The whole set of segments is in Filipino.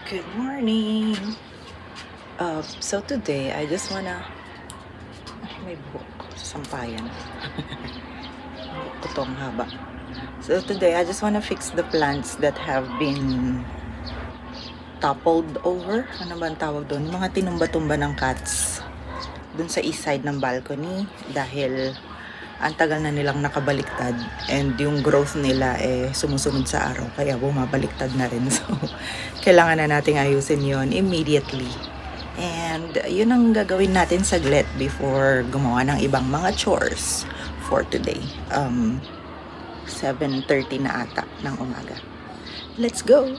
Good morning. So today I just wanna may book sa sampayan. Book ko tong haba. So today I just wanna fix the plants that have been toppled over. Ano ba ang tawag doon? Yung mga tinumba-tumba ng cats dun sa east side ng balcony dahil ang tagal na nilang nakabaliktad and yung growth nila sumusunod sa araw kaya bumabaliktad na rin. So kailangan na nating ayusin yon immediately. And yun ang gagawin natin saglit before gumawa ng ibang mga chores for today. 7:30 na ata ng umaga. Let's go!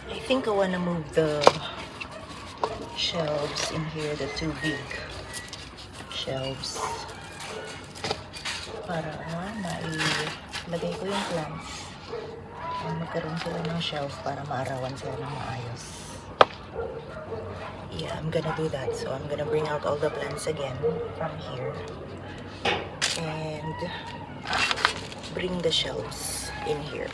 I think I wanna move the shelves in here, the two big shelves, para mailagay ko yung plants. Magkaroon sila ng shelf para maarawan sila ng maayos. Yeah, I'm gonna do that. So I'm gonna bring out all the plants again from here and bring the shelves in here.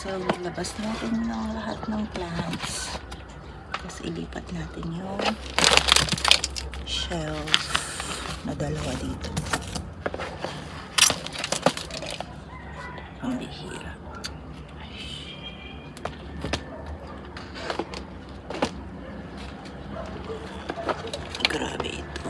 So, labas natin ng lahat ng plants. Tapos, ilipat natin yung shelf na dalawa dito. Ang bihira. Grabe ito.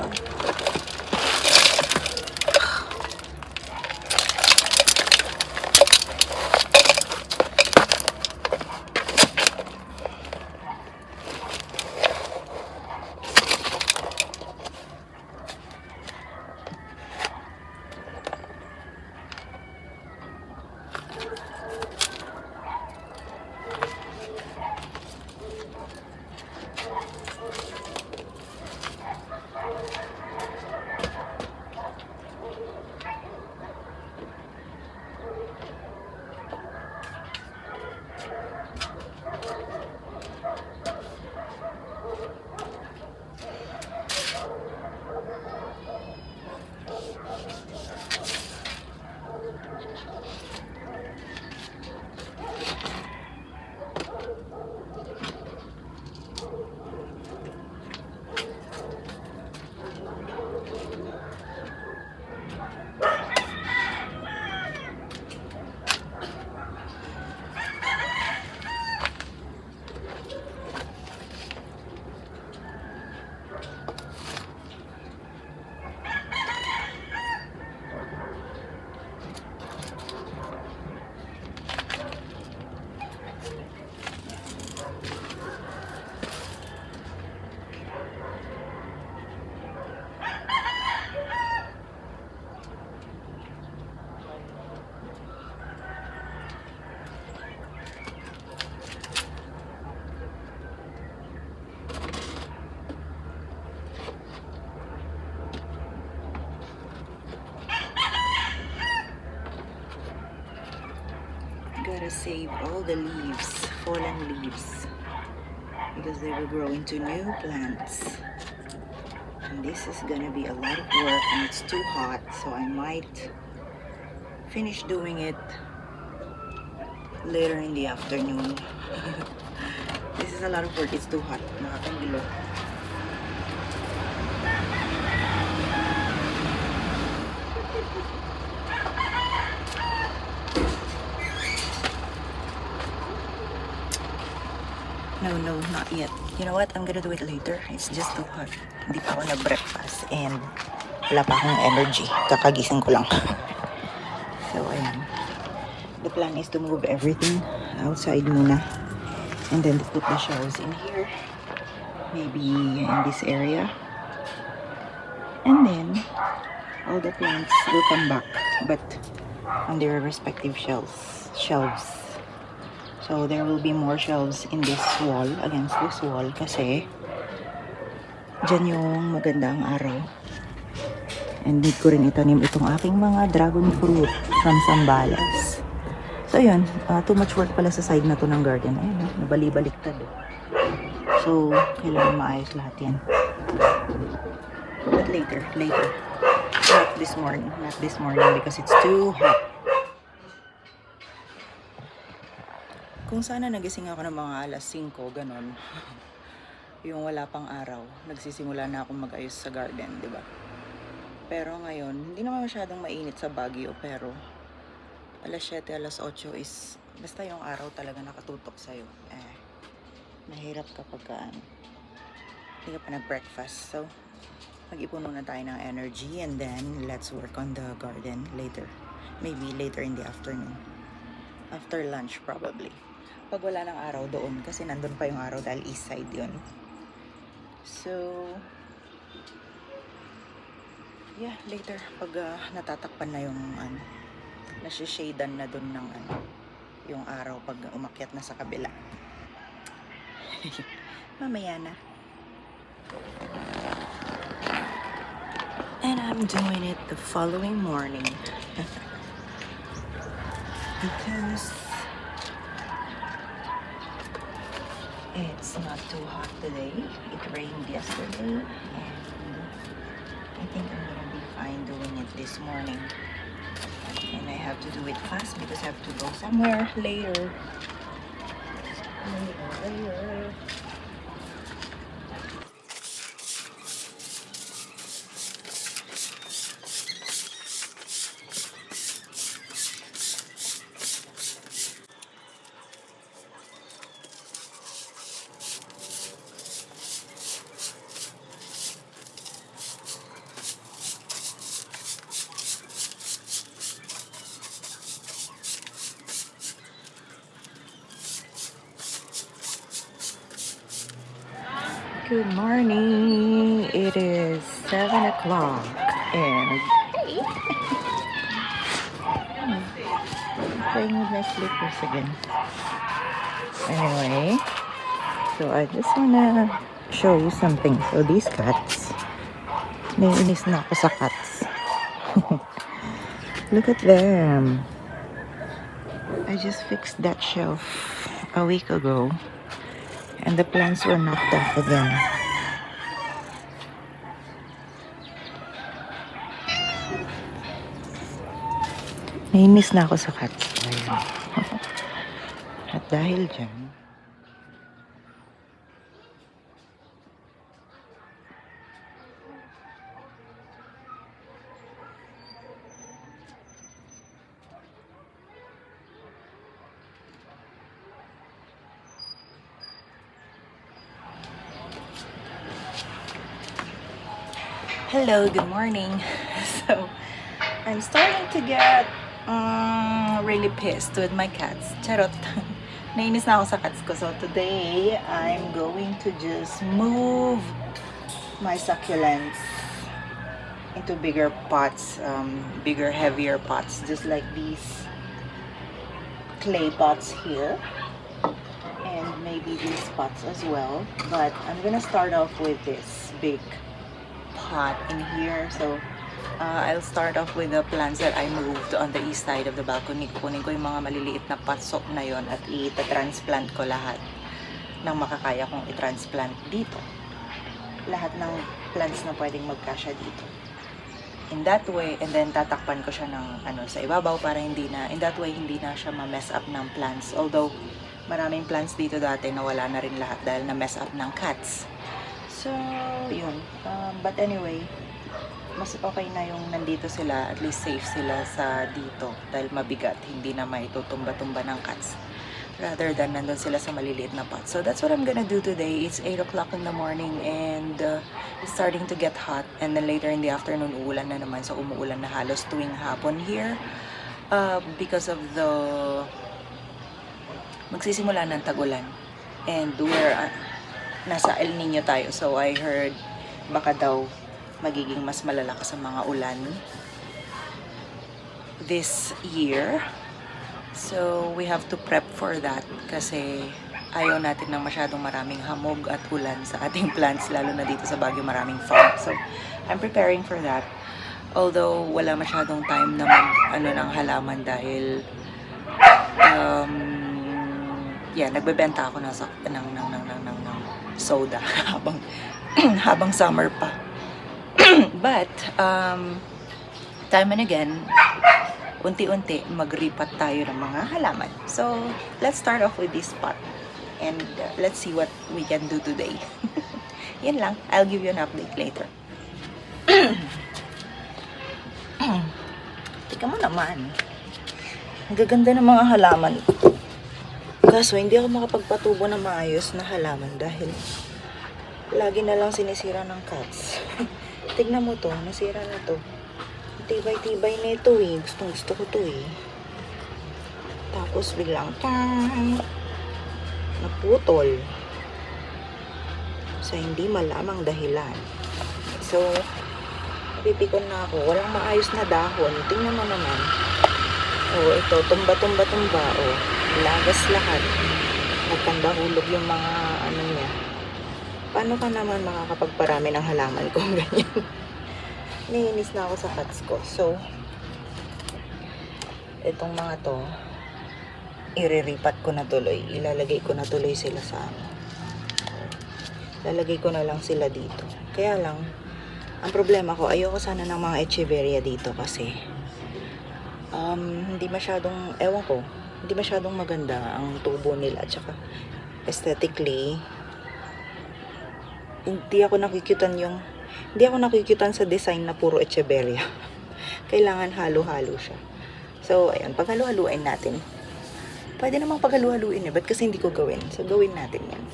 Gotta save all the leaves, fallen leaves, because they will grow into new plants. And this is gonna be a lot of work and it's too hot, so I might finish doing it later in the afternoon. This is a lot of work, it's too hot. Nakakagilo. No, not yet. You know what? I'm gonna do it later. It's just too hot. Hindi pa ako nag-breakfast and wala pa akong energy. Kakagising ko lang. So, ayan. The plan is to move everything outside muna. And then to put the shelves in here. Maybe in this area. And then, all the plants will come back. But on their respective shelves. So, there will be more shelves in this wall, against this wall. Kasi, dyan yung magandang araw. And need ko rin itanim itong aking mga dragon fruit from Zambales. So, yun. Too much work pala sa side na to ng garden. Ayun, nabali-baliktad. So, kailangan maayos lahat yan. But later. Not this morning because it's too hot. Kung sana nagising ako ng mga alas 5, ganon. Yung wala pang araw, nagsisimula na akong mag-ayos sa garden, di ba? Pero ngayon, hindi naman masyadong mainit sa Baguio, pero alas 7, alas 8 is, basta yung araw talaga nakatutok sa'yo. Mahirap kapag hindi ka pa nag-breakfast. So, mag-ipon muna tayo ng energy and then let's work on the garden later. Maybe later in the afternoon. After lunch probably. Pag wala ng araw doon, kasi nandun pa yung araw dahil east side yun. So, yeah, later. Pag natatakpan na yung nasishadan na doon ng yung araw pag umakyat na sa kabila. Mamaya na. And I'm doing it the following morning. Because it's not too hot today. It rained yesterday. And I think I'm gonna be fine doing it this morning. And I have to do it fast because I have to go somewhere later. Later. Good morning. It is 7 o'clock and hey, playing with my slippers again. Anyway, so I just wanna show you something. So these cats, naiinis na ako sa cats. Look at them. I just fixed that shelf a week ago. And the plants were knocked off again. Nainis na ako sa cats. At dahil dyan, hello, good morning. So, I'm starting to get really pissed with my cats. Charot. Nainis na ako sa cats ko. So, today, I'm going to just move my succulents into bigger pots, bigger, heavier pots, just like these clay pots here. And maybe these pots as well. But I'm gonna start off with this big pot in here. So I'll start off with the plants that I moved on the east side of the balcony. Kukunin ko yung mga maliliit na patsok na yon at i-transplant ko lahat ng makakaya kong i-transplant dito. Lahat ng plants na pwedeng magkasya dito. In that way, and then tatakpan ko siya ng sa ibabaw para hindi na, in that way hindi na siya ma-mess up ng plants. Although maraming plants dito dati na wala na rin lahat dahil na-mess up ng cats. So, yun. But anyway, mas okay na yung nandito sila. At least safe sila sa dito. Dahil mabigat. Hindi na may tutumba-tumba ng cats. rather than nandun sila sa maliliit na pot. So that's what I'm gonna do today. It's 8 o'clock in the morning and it's starting to get hot, and then later in the afternoon uulan na naman. So umuulan na halos tuwing hapon here because of the magsisimula ng tag-ulan, and we're nasa El Nino tayo. So I heard baka daw magiging mas malalakas ang mga ulan this year. So, we have to prep for that kasi ayaw natin ng masyadong maraming hamog at ulan sa ating plants, lalo na dito sa Baguio maraming fog. So, I'm preparing for that. Although, wala masyadong time na ng halaman dahil nagbebenta ako ng soda habang summer pa. But, time and again, unti-unti magripat tayo ng mga halaman. So, let's start off with this pot. And let's see what we can do today. Yan lang. I'll give you an update later. Tika mo naman. Ang gaganda ng mga halaman. Kaso, hindi ako makapagpatubo ng maayos na halaman dahil lagi na lang sinisira ng cats. Tignan mo to. Nasira na to. Tibay-tibay na ito eh. Gusto ko to eh. Tapos biglang naputol sa hindi malamang dahilan. So, napipikon na ako. Walang maayos na dahon. Tingnan mo naman. Oh, ito. Tumba. Oh, lagas lahat. Nagkandahulog yung mga niya. Paano ka naman makakapagparami ng halaman kung ganyan? Naiinis na ako sa cats ko. So, itong mga to, iriripat ko na tuloy. Ilalagay ko na tuloy sila sa lalagay ko na lang sila dito. Kaya lang, ang problema ko, ayoko sana ng mga echeveria dito kasi hindi masyadong, hindi masyadong maganda ang tubo nila. At saka, aesthetically, hindi ako nakikitan sa design na puro echeveria. Kailangan halo-halo siya. So, ayun, paghalo-haluin natin. Pwede namang paghalo-haluin ba't kasi hindi ko gawin? So, gawin natin yan.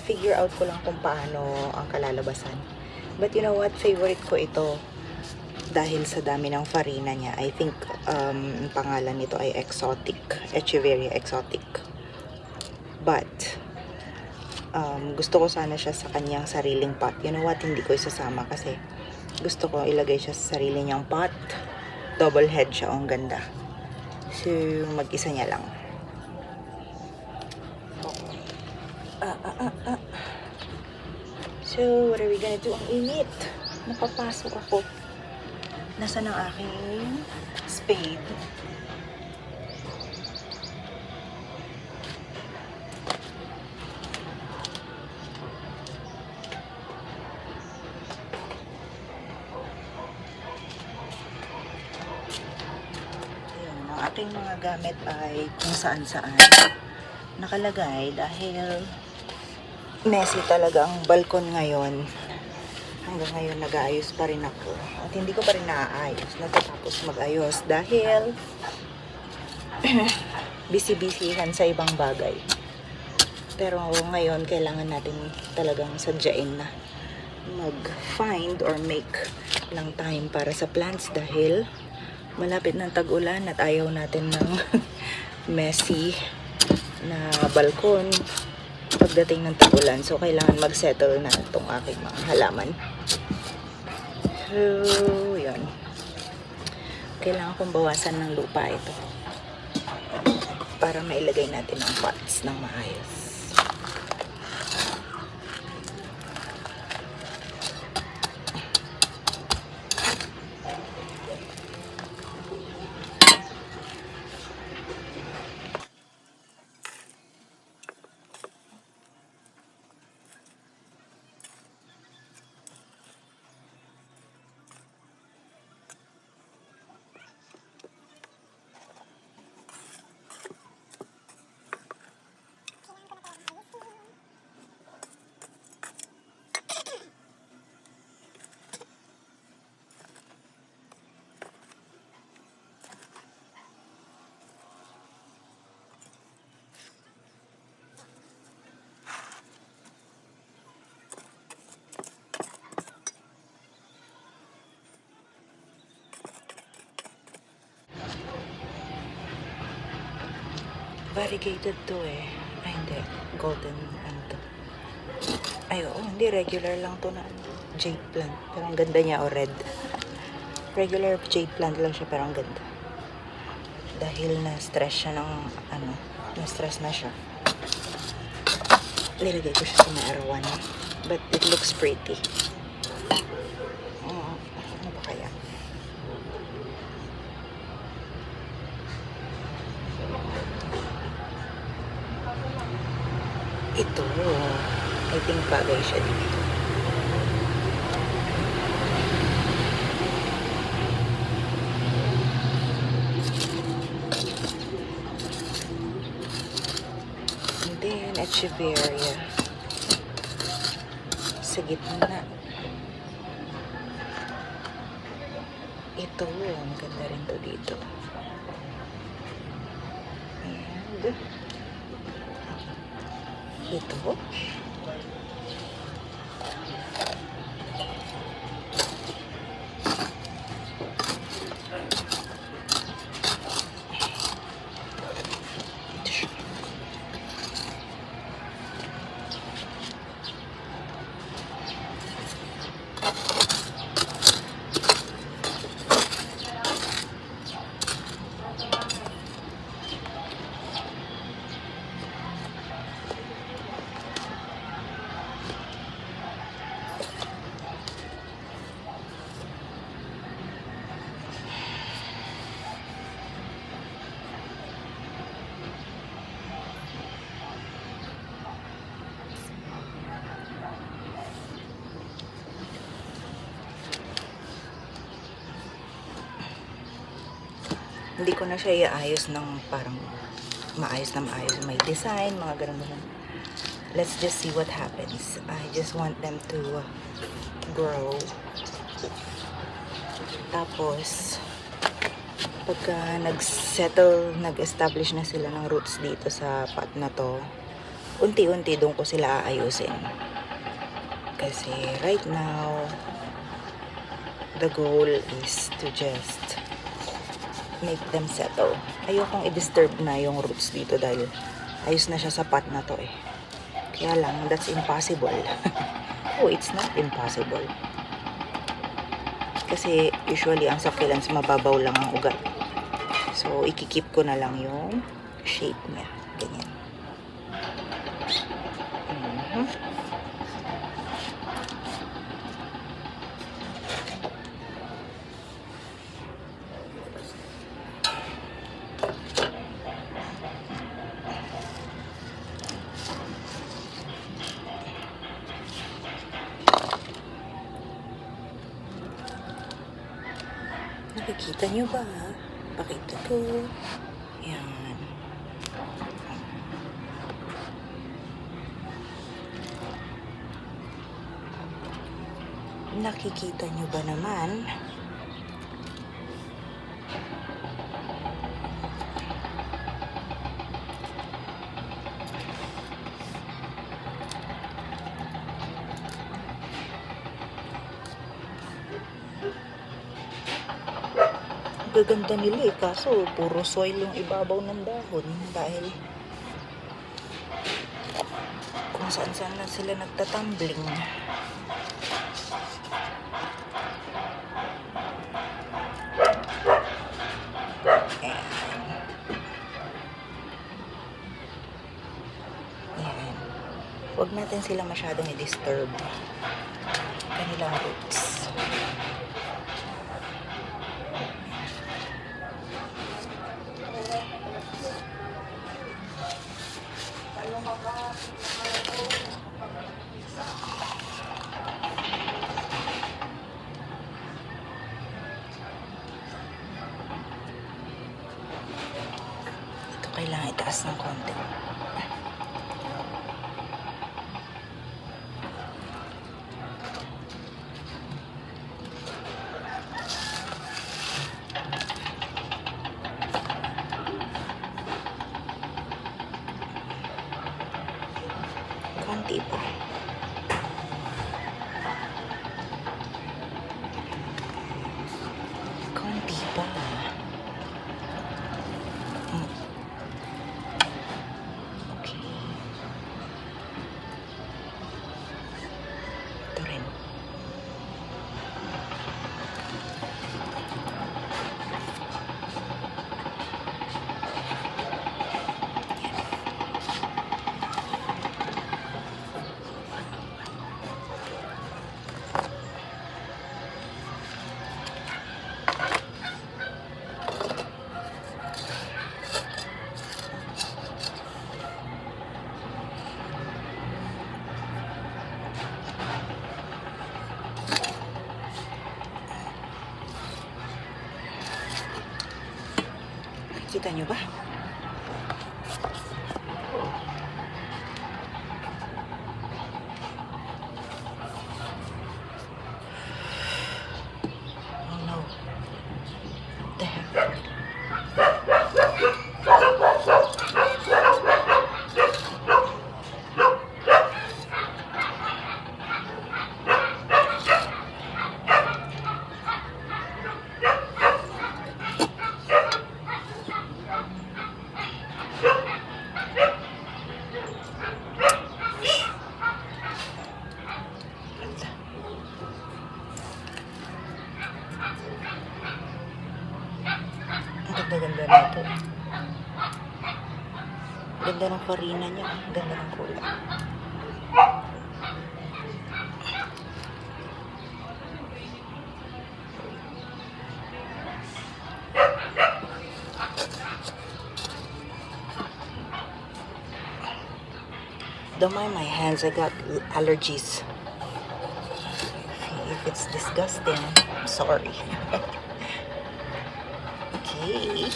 Figure out ko lang kung paano ang kalalabasan. But you know what? Favorite ko ito dahil sa dami ng farina niya. I think, ang pangalan nito ay Exotic. Echeveria Exotic. But, gusto ko sana siya sa kanyang sariling pot. You know what? Hindi ko isasama kasi gusto ko ilagay siya sa sarili niyang pot. Double head siya. Ang ganda. So, mag-isa niya lang. So, what are we gonna do? Ang init. Napapasok ako. Nasaan ang aking spade? Aking mga gamit ay kung saan-saan nakalagay dahil messy talaga ang balkon ngayon. Hanggang ngayon nag-aayos pa rin ako at hindi ko pa rin naaayos, natatapos mag-ayos dahil busy-busyhan sa ibang bagay. Pero ngayon kailangan natin talagang sadyain na mag-find or make lang time para sa plants dahil malapit ng tag-ulan at ayaw natin ng messy na balkon pagdating ng tag-ulan. So, kailangan mag-settle na itong aking mga halaman. So, yun. Kailangan kong bawasan ng lupa ito para mailagay natin ang pots ng maayos. Variegated to eh. Ay, hindi. Golden, ano to. Ay, oo, hindi. Regular lang to na jade plant. Pero ang ganda niya, o red. Regular jade plant lang siya, pero ang ganda. Dahil na-stress siya ng, na-stress na siya. Nilagay ko siya sa maarawan. But it looks pretty. Ano ba kaya? Ito. I think bagay siya dito. And then, Echeveria. Sa gitna. Ito, ang ganda rin to dito. And ito. Ito siya. Hindi ko na siya iayos ng parang maayos na maayos. May design, mga ganun. Let's just see what happens. I just want them to grow. Tapos, pagka nag-establish na sila ng roots dito sa pot na to, unti-unti doon ko sila aayusin. Kasi right now, the goal is to just make them settle. Ayokong i-disturb na yung roots dito dahil ayos na siya sa pot na to eh. Kaya lang, that's impossible. Oh, it's not impossible. Kasi usually ang succulents mababaw lang ang ugat. So, ikikip ko na lang yung shape niya. Ganyan. Nakikita nyo ba? Pakita ko. Yan. Nakikita nyo ba naman? Gaganda nila eh, kaso puro soil yung ibabaw ng dahon dahil kung saan-saan na sila nagtatumbling. Ayan. Huwag natin sila masyadong i-disturb kanilang roots. Ito kailangan itaas ng konti. Konti pa. Konti pa. Kita nyo ba? Oh no. What the heck? Ang ganda-ganda na ito. Ganda ng farina niya. Ganda ng kulay. Don't mind my hands. I got allergies. If it's disgusting, I'm sorry. Okay.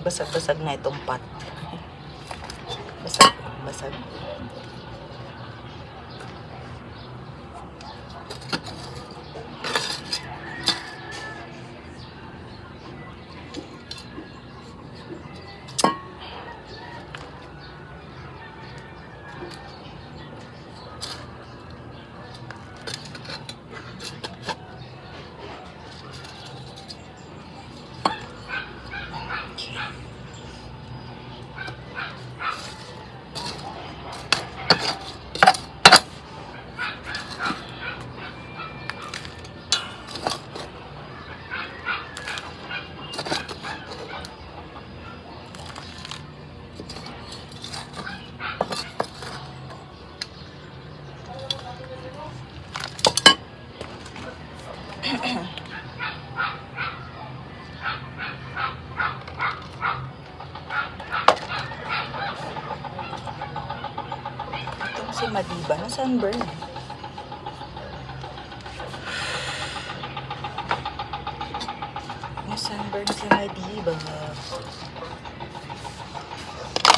Basag-basag na itong pot. Basag, basag. Itong si Madiba na sunburn. Na sunburn si Madiba.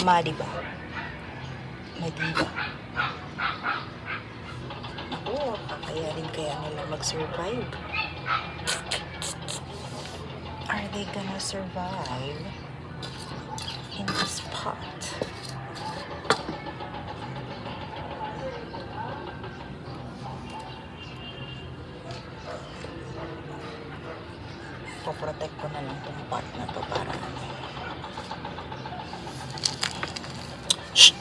Madiba. Madiba. Oo, kakayanin kaya nila mag-survive. Are they gonna survive in this pot? Poprotect ko na lang itong pot na to para shh!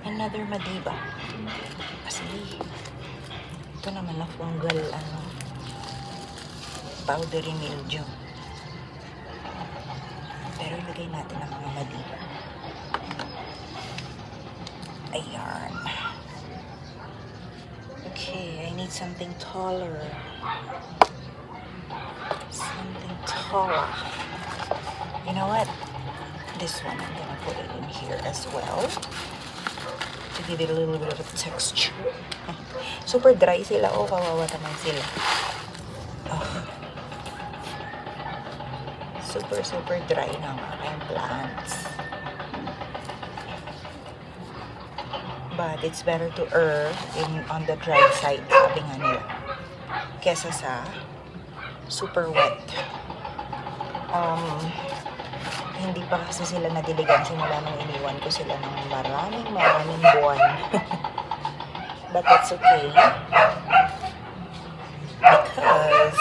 Another Madiba. Kasi ito naman na fungal powdery mildew. Pero ilagay natin ang mga Madiba. Ayan. Okay, I need something taller. Something taller. You know what? This one, I'm gonna put it in here as well. To give it a little bit of a texture. Super dry sila. Oh, kawawa naman sila. Oh. Super dry ng aking plants. But it's better to err on the dry side, sabi nga nila, kesa sa super wet. Um, hindi pa kasi sila nadiligan simula nung iniwan ko sila ng maraming buwan. But that's okay. Because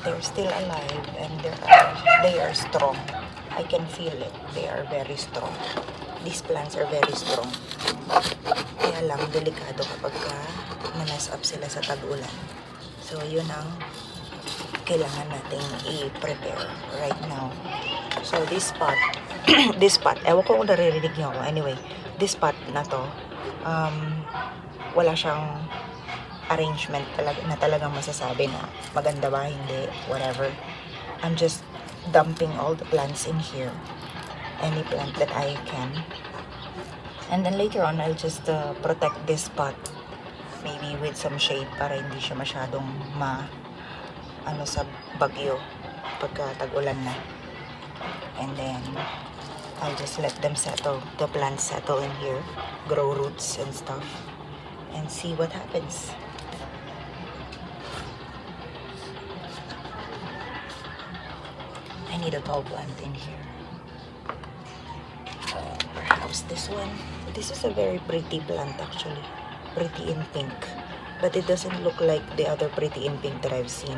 they're still alive and they are strong. I can feel it. They are very strong. These plants are very strong. Kaya lang, delikado kapag na-mess up sila sa tag-ulan. So, yun ang kailangan nating i-prepare right now. So, this spot, ewan ko kung naririnig niyo ako. Anyway, this spot na to, wala siyang arrangement na talagang masasabi na maganda ba, hindi, whatever. I'm just dumping all the plants in here. Any plant that I can. And then later on, I'll just protect this spot. Maybe with some shade para hindi siya masyadong sa bagyo pagka tag-ulan na. And then, I'll just let them settle, the plants settle in here, grow roots and stuff, and see what happens. I need a tall plant in here. Perhaps this one. This is a very pretty plant actually. Pretty in pink. But it doesn't look like the other pretty in pink that I've seen.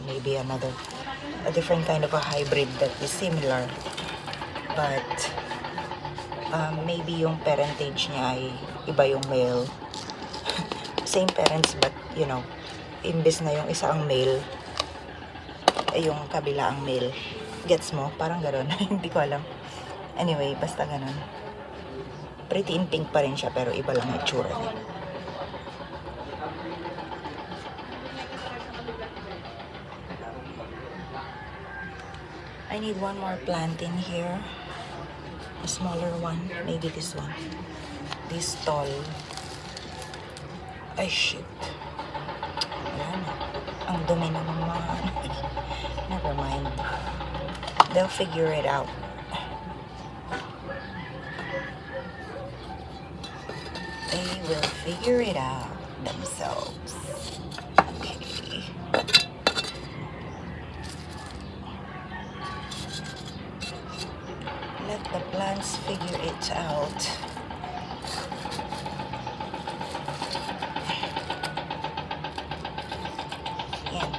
Maybe a different kind of a hybrid that is similar. But maybe yung parentage niya ay iba yung male. Same parents but you know, imbes na yung isa ang male, ay yung kabila ang male. Gets mo? Parang gano'n. Hindi ko alam. Anyway, basta gano'n. Pretty in pink pa rin siya pero iba lang yung itsura niya. I need one more plant in here. A smaller one. Maybe this one. This tall. Ay, shit. Wala na. Ang dumi na ng mga never mind. They'll figure it out. They will figure it out themselves. Okay. Let the plants figure it out. Yan.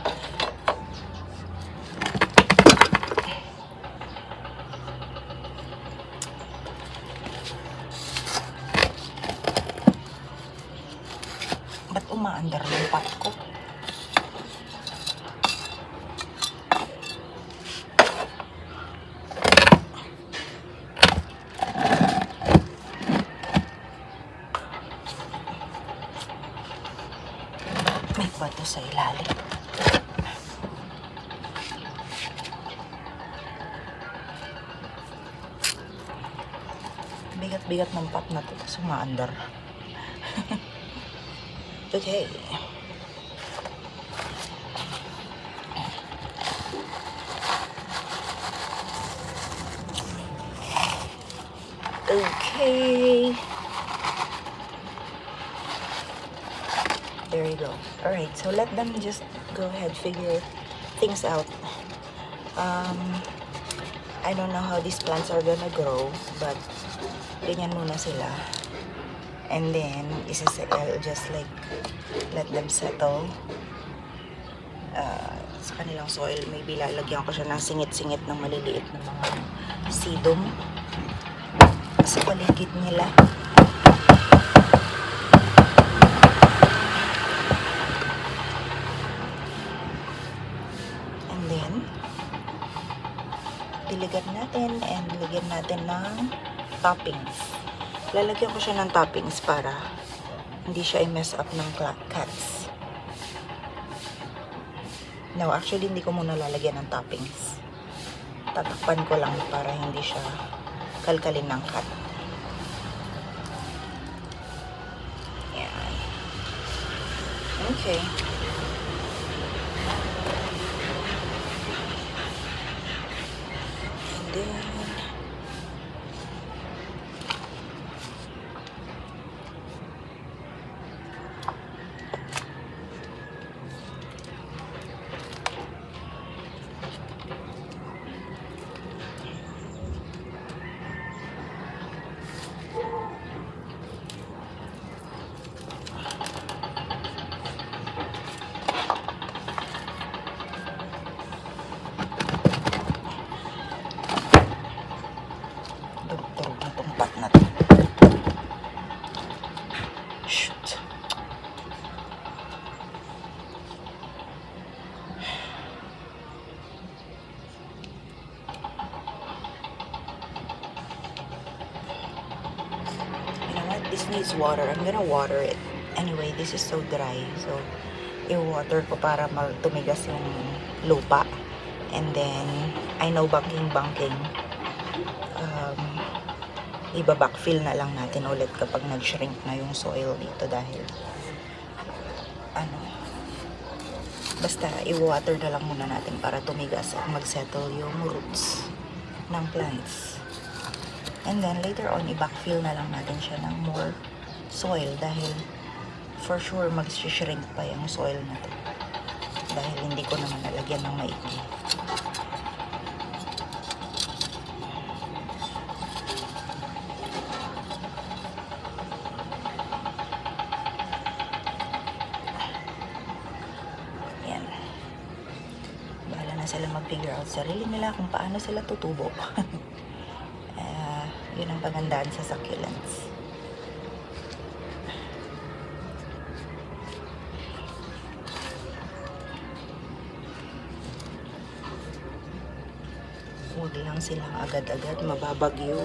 Ba't umaandar yung pot ko? May bato sa ilalim. Bigat-bigat ng pot na to, tapos umaandar. Okay. Okay. There you go. Alright, so let them just go ahead, figure things out. I don't know how these plants are gonna grow, but ganyan muna sila. And then, I'll just like let them settle sa kanilang soil. Maybe lalagyan ko siya ng singit-singit ng maliliit na mga sedum sa paligid nila. And then, diligan natin and lagyan natin ng toppings. Lalagyan ko siya ng toppings para hindi siya i-mess up ng cats. No, actually hindi ko muna lalagyan ng toppings. Tatakpan ko lang para hindi siya kalkalin ng cat. Yan. Okay. And then this needs water. I'm gonna water it. Anyway, this is so dry. So, i-water ko para tumigas yung lupa. And then, I know banking-banking. Iba-backfill na lang natin ulit kapag nag-shrink na yung soil dito dahil basta i-water na lang muna natin para tumigas at mag-settle yung roots ng plants. And then later on, i-backfill na lang natin siya ng more soil dahil for sure mag-shrink pa yung soil na to dahil hindi ko naman nalagyan ng maigi. Sila mag-figure out sarili nila kung paano sila tutubo. Yun ang pagandaan sa succulents. Huwag lang silang agad-agad mababagyo.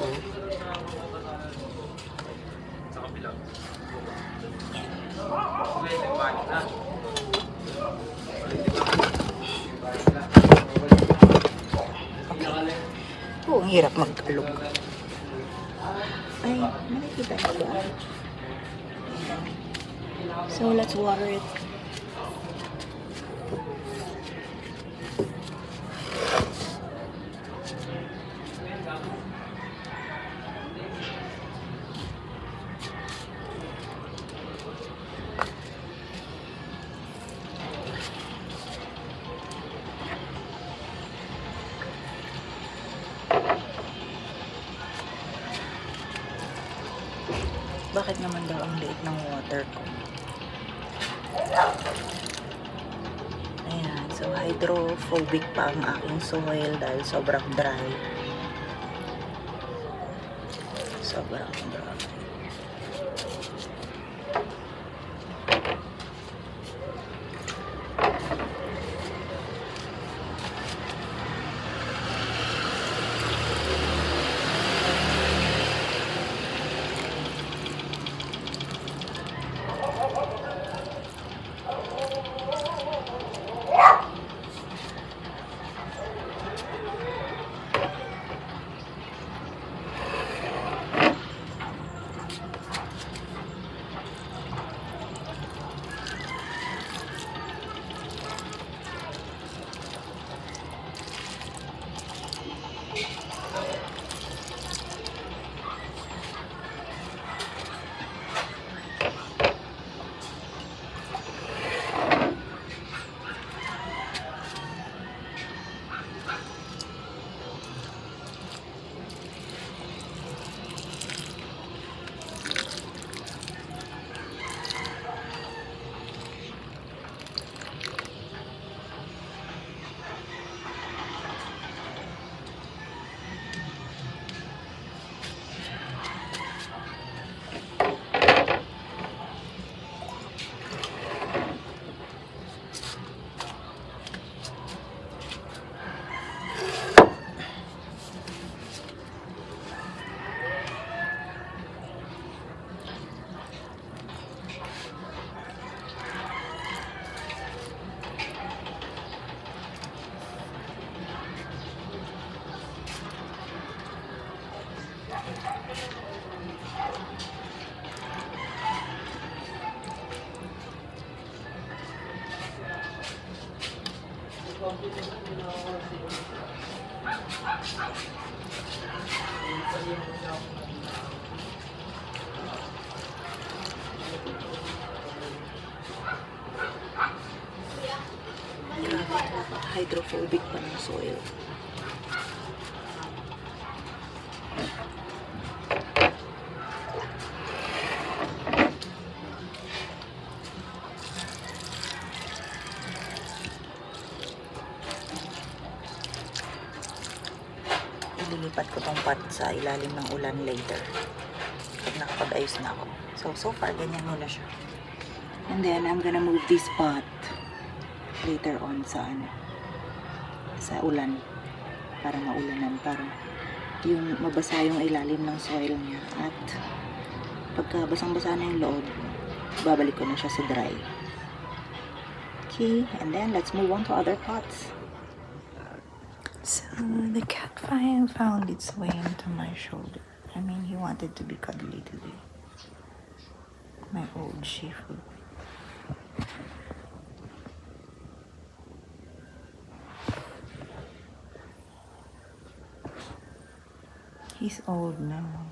Ang hirap mag-alog. Ay, nakikita niyo ba? So, let's water it. Bakit naman daw ang liit ng water ko? Ayan. So, hydrophobic pa ang aking soil dahil sobrang dry. Sobrang dry. Hydrophobic pa ng soil. Ililipat ko tong pot sa ilalim ng ulan later pag nakapag-ayos na ako. So far, ganyan muna siya. And then, I'm gonna move this pot later on sa ulan para maulanan, para yung mabasa yung ilalim ng soil niya at Pagka basang-basa na yung loob, babalik ko na siya sa dry. Okay, and then let's move on to other pots. So the cat found its way into my shoulder. I mean, he wanted to be cuddly today. My old Shifu. He's old now.